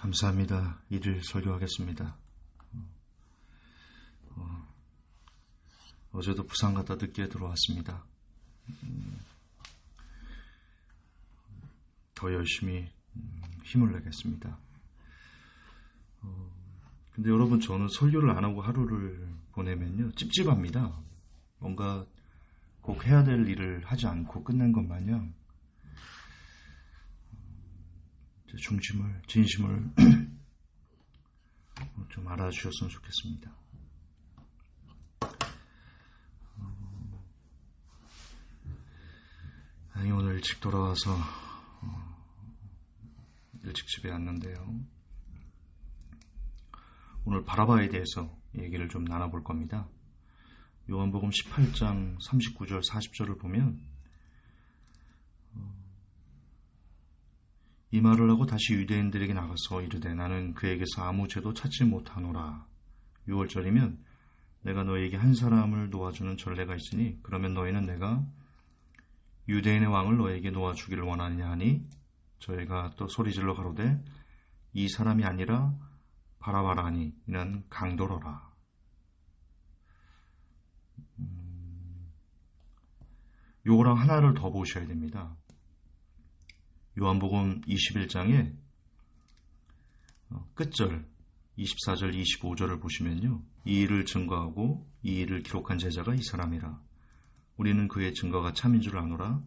감사합니다. 1일 설교하겠습니다. 어제도 부산 갔다 늦게 들어왔습니다. 더 열심히 힘을 내겠습니다. 근데 여러분, 저는 설교를 안 하고 하루를 보내면요, 찝찝합니다. 뭔가 꼭 해야 될 일을 하지 않고 끝낸 것 마냥 중심을, 진심을 좀 알아주셨으면 좋겠습니다. 오늘 일찍 돌아와서 일찍 집에 왔는데요. 오늘 바라바에 대해서 얘기를 좀 나눠볼 겁니다. 요한복음 18장 39절 40절을 보면 이 말을 하고 다시 유대인들에게 나가서 이르되 나는 그에게서 아무 죄도 찾지 못하노라. 6월절이면 내가 너에게 한 사람을 놓아주는 전례가 있으니 그러면 너희는 내가 유대인의 왕을 너에게 놓아주기를 원하느냐 하니 저희가 또 소리질러 가로되 이 사람이 아니라 바라바라 하니 이는 강도로라. 요거랑 하나를 더 보셔야 됩니다. 요한복음 21장에 끝절 24절 25절을 보시면요, 이 일을 증거하고 이 일을 기록한 제자가 이 사람이라. 우리는 그의 증거가 참인 줄 아노라.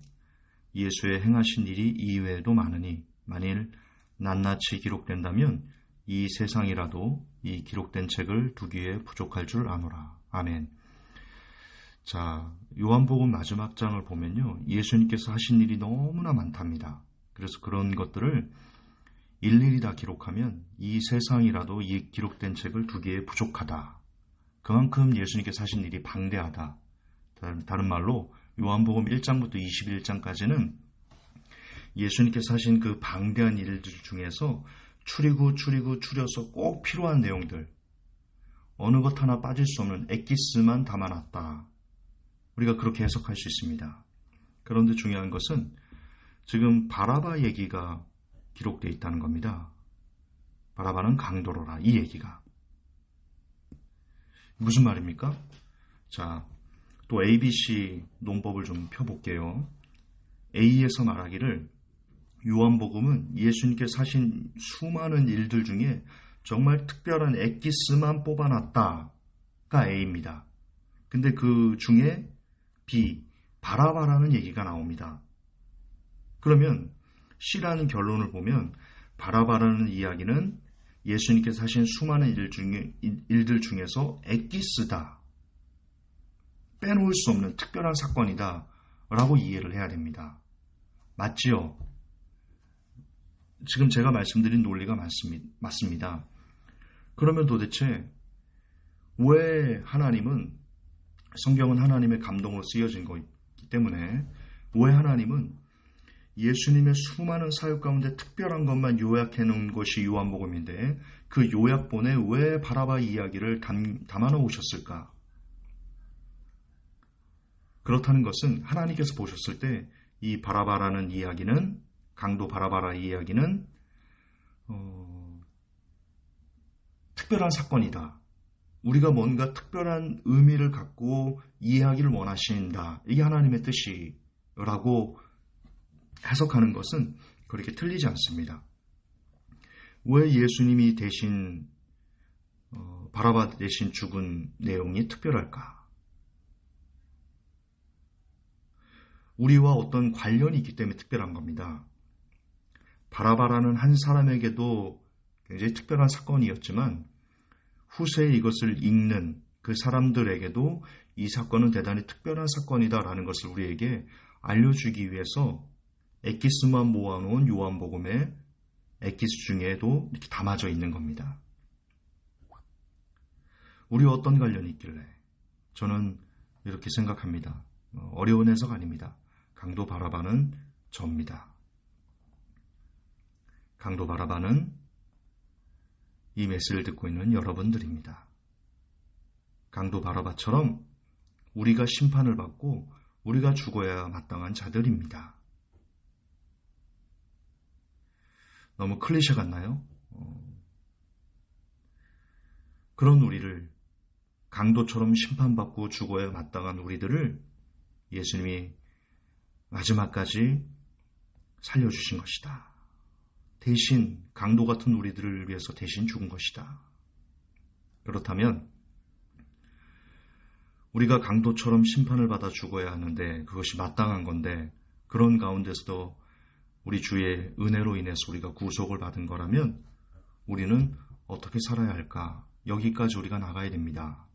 예수의 행하신 일이 이외에도 많으니 만일 낱낱이 기록된다면 이 세상이라도 이 기록된 책을 두기에 부족할 줄 아노라. 아멘. 자, 요한복음 마지막 장을 보면요, 예수님께서 하신 일이 너무나 많답니다. 그래서 그런 것들을 일일이 다 기록하면 이 세상이라도 이 기록된 책을 두기에 부족하다. 그만큼 예수님께서 하신 일이 방대하다. 다른 말로 요한복음 1장부터 21장까지는 예수님께서 하신 그 방대한 일들 중에서 추려서 꼭 필요한 내용들, 어느 것 하나 빠질 수 없는 엑기스만 담아놨다. 우리가 그렇게 해석할 수 있습니다. 그런데 중요한 것은 지금 바라바 얘기가 기록되어 있다는 겁니다. 바라바는 강도로라, 이 얘기가. 무슨 말입니까? 자, 또 ABC 논법을 좀 펴볼게요. A에서 말하기를 요한복음은 예수님께서 하신 수많은 일들 중에 정말 특별한 엑기스만 뽑아놨다가 A입니다. 근데 그 중에 B, 바라바라는 얘기가 나옵니다. 그러면 C라는 결론을 보면 바라바라는 이야기는 예수님께서 하신 수많은 일들 중에서 엑기스다. 빼놓을 수 없는 특별한 사건이다 라고 이해를 해야 됩니다. 맞지요? 지금 제가 말씀드린 논리가 맞습니다. 그러면 도대체 왜 성경은 하나님의 감동으로 쓰여진 거기 때문에 왜 하나님은 예수님의 수많은 사역 가운데 특별한 것만 요약해 놓은 것이 요한복음인데 그 요약본에 왜 바라바 이야기를 담아 놓으셨을까? 그렇다는 것은 하나님께서 보셨을 때 이 바라바라는 이야기는, 강도 바라바라 이야기는 특별한 사건이다. 우리가 뭔가 특별한 의미를 갖고 이해하기를 원하신다. 이게 하나님의 뜻이라고 해석하는 것은 그렇게 틀리지 않습니다. 왜 예수님이 대신 바라바 대신 죽은 내용이 특별할까? 우리와 어떤 관련이 있기 때문에 특별한 겁니다. 바라바라는 한 사람에게도 굉장히 특별한 사건이었지만 후세에 이것을 읽는 그 사람들에게도 이 사건은 대단히 특별한 사건이다라는 것을 우리에게 알려주기 위해서 엑기스만 모아놓은 요한복음의 엑기스 중에도 이렇게 담아져 있는 겁니다. 우리와 어떤 관련이 있길래? 저는 이렇게 생각합니다. 어려운 해석 아닙니다. 강도 바라바는 저입니다. 강도 바라바는 이 메시지를 듣고 있는 여러분들입니다. 강도 바라바처럼 우리가 심판을 받고 우리가 죽어야 마땅한 자들입니다. 너무 클리셰 같나요? 그런 우리를, 강도처럼 심판받고 죽어야 마땅한 우리들을 예수님이 마지막까지 살려주신 것이다. 대신 강도 같은 우리들을 위해서 대신 죽은 것이다. 그렇다면 우리가 강도처럼 심판을 받아 죽어야 하는데 그것이 마땅한 건데, 그런 가운데서도 우리 주의 은혜로 인해서 우리가 구속을 받은 거라면 우리는 어떻게 살아야 할까? 여기까지 우리가 나가야 됩니다.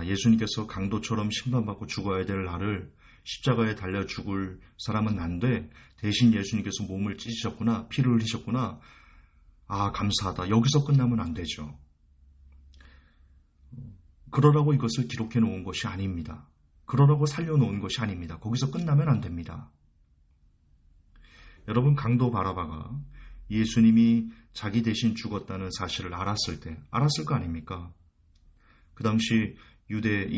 예수님께서 강도처럼 심판받고 죽어야 될 나를 십자가에 달려 죽을 사람은 난데 대신 예수님께서 몸을 찢으셨구나, 피를 흘리셨구나, 감사하다. 여기서 끝나면 안 되죠. 그러라고 이것을 기록해 놓은 것이 아닙니다. 그러라고 살려놓은 것이 아닙니다. 거기서 끝나면 안 됩니다. 여러분, 강도 바라바가 예수님이 자기 대신 죽었다는 사실을 알았을 거 아닙니까? 그 당시 유대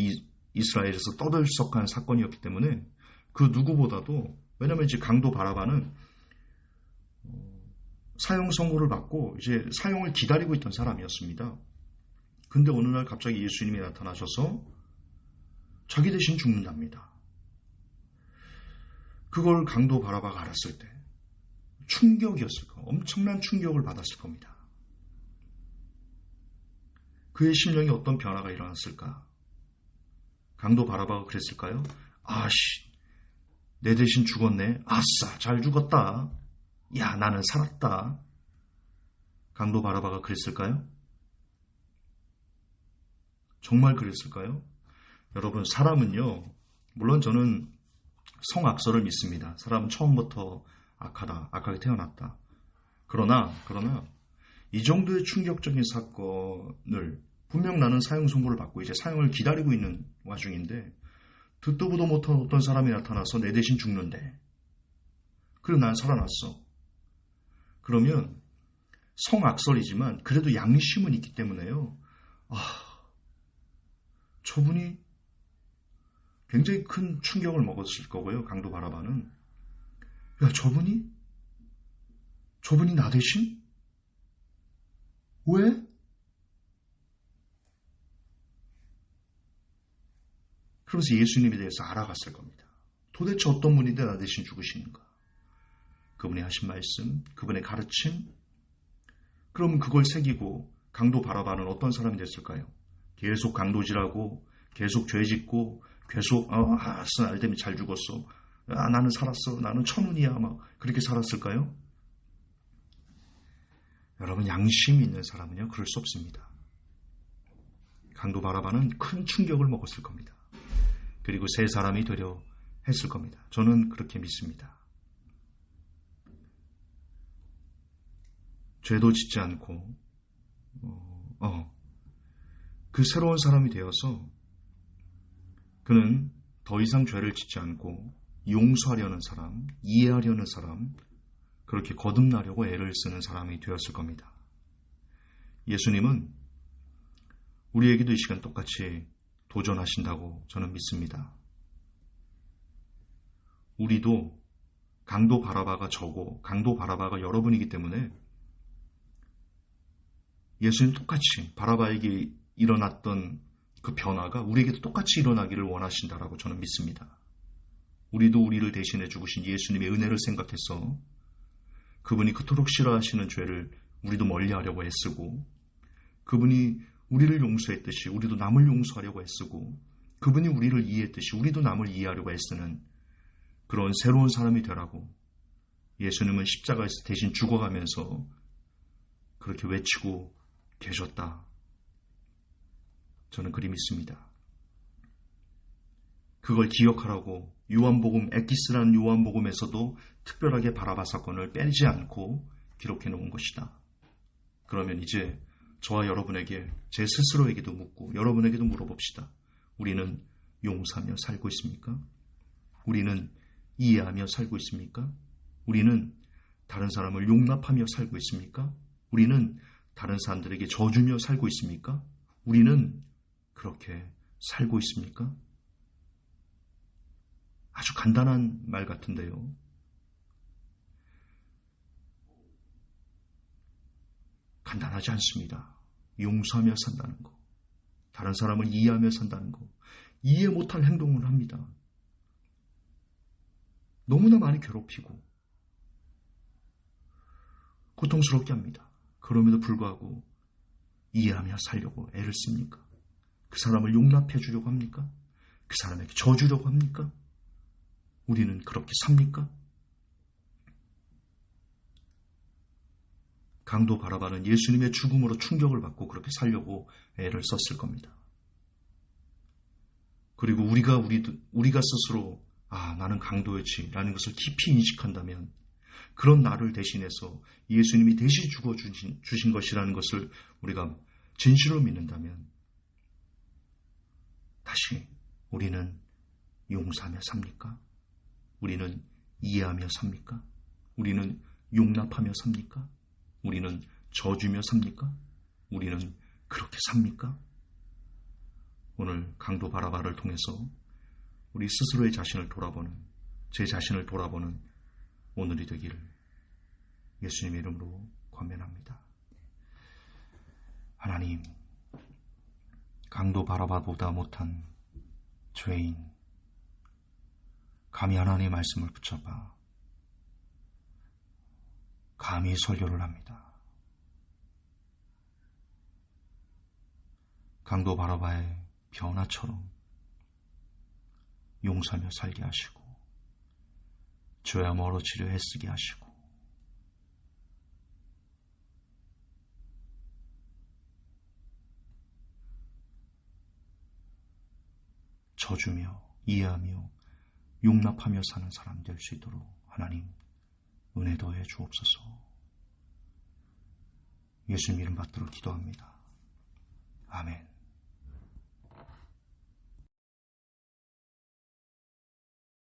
이스라엘에서 떠들썩한 사건이었기 때문에 그 누구보다도, 왜냐하면 이제 강도 바라바는 사형 선고를 받고 이제 사형을 기다리고 있던 사람이었습니다. 근데 어느 날 갑자기 예수님이 나타나셔서 자기 대신 죽는답니다. 그걸 강도 바라바가 알았을 때 충격이었을 거, 엄청난 충격을 받았을 겁니다. 그의 심령에 어떤 변화가 일어났을까? 강도 바라바가 그랬을까요? 내 대신 죽었네. 아싸, 잘 죽었다. 야, 나는 살았다. 강도 바라바가 그랬을까요? 정말 그랬을까요? 여러분, 사람은요, 물론 저는 성악설을 믿습니다. 사람은 처음부터 악하게 태어났다. 그러나 이 정도의 충격적인 사건을, 분명 나는 사형 선고를 받고 이제 사형을 기다리고 있는 와중인데 듣도 보도 못한 어떤 사람이 나타나서 내 대신 죽는데, 그리고 난 살아났어. 그러면 성악설이지만 그래도 양심은 있기 때문에요. 저분이 굉장히 큰 충격을 먹었을 거고요. 강도 바라바는, 저분이 나 대신? 왜? 그러면서 예수님에 대해서 알아갔을 겁니다. 도대체 어떤 분인데 나 대신 죽으시는가? 그분이 하신 말씀, 그분의 가르침, 그럼 그걸 새기고 강도 바라바는 어떤 사람이 됐을까요? 계속 강도질하고, 계속 죄짓고, 계속 알되면 잘 죽었어, 나는 살았어, 나는 천운이야, 막 그렇게 살았을까요? 여러분, 양심이 있는 사람은요 그럴 수 없습니다. 강도 바라바는 큰 충격을 먹었을 겁니다. 그리고 새 사람이 되려 했을 겁니다. 저는 그렇게 믿습니다. 죄도 짓지 않고 그 새로운 사람이 되어서 그는 더 이상 죄를 짓지 않고 용서하려는 사람, 이해하려는 사람, 그렇게 거듭나려고 애를 쓰는 사람이 되었을 겁니다. 예수님은 우리에게도 이 시간 똑같이 도전하신다고 저는 믿습니다. 우리도 강도 바라바가 저고 강도 바라바가 여러분이기 때문에 예수님 똑같이 바라바에게 일어났던 그 변화가 우리에게도 똑같이 일어나기를 원하신다라고 저는 믿습니다. 우리도 우리를 대신해 죽으신 예수님의 은혜를 생각해서 그분이 그토록 싫어하시는 죄를 우리도 멀리하려고 애쓰고, 그분이 우리를 용서했듯이 우리도 남을 용서하려고 애쓰고, 그분이 우리를 이해했듯이 우리도 남을 이해하려고 애쓰는 그런 새로운 사람이 되라고 예수님은 십자가에서 대신 죽어가면서 그렇게 외치고 계셨다. 저는 그리 믿습니다. 그걸 기억하라고 요한복음, 엑기스라는 요한복음에서도 특별하게 바라바 사건을 빼지 않고 기록해 놓은 것이다. 그러면 이제 저와 여러분에게, 제 스스로에게도 묻고 여러분에게도 물어봅시다. 우리는 용서하며 살고 있습니까? 우리는 이해하며 살고 있습니까? 우리는 다른 사람을 용납하며 살고 있습니까? 우리는 다른 사람들에게 져주며 살고 있습니까? 우리는 그렇게 살고 있습니까? 아주 간단한 말 같은데요. 간단하지 않습니다. 용서하며 산다는 거, 다른 사람을 이해하며 산다는 거, 이해 못할 행동을 합니다. 너무나 많이 괴롭히고 고통스럽게 합니다. 그럼에도 불구하고 이해하며 살려고 애를 씁니까? 그 사람을 용납해 주려고 합니까? 그 사람에게 져주려고 합니까? 우리는 그렇게 삽니까? 강도 바라바는 예수님의 죽음으로 충격을 받고 그렇게 살려고 애를 썼을 겁니다. 그리고 우리가 스스로 나는 강도였지라는 것을 깊이 인식한다면, 그런 나를 대신해서 예수님이 대신 죽어주신 것이라는 것을 우리가 진실로 믿는다면, 다시 우리는 용서하며 삽니까? 우리는 이해하며 삽니까? 우리는 용납하며 삽니까? 우리는 져주며 삽니까? 우리는 그렇게 삽니까? 오늘 강도 바라바를 통해서 우리 스스로의 자신을 돌아보는, 제 자신을 돌아보는 오늘이 되기를 예수님의 이름으로 권면합니다. 하나님, 강도 바라바보다 못한 죄인, 감히 하나님의 말씀을 붙잡아 감히 설교를 합니다. 강도 바라바의 변화처럼 용서하며 살게 하시고, 죄와 멀어지려 애쓰게 하시고, 져주며 이해하며 용납하며 사는 사람 될 수 있도록 하나님 은혜 더해 주옵소서. 예수님 이름 받들어 기도합니다.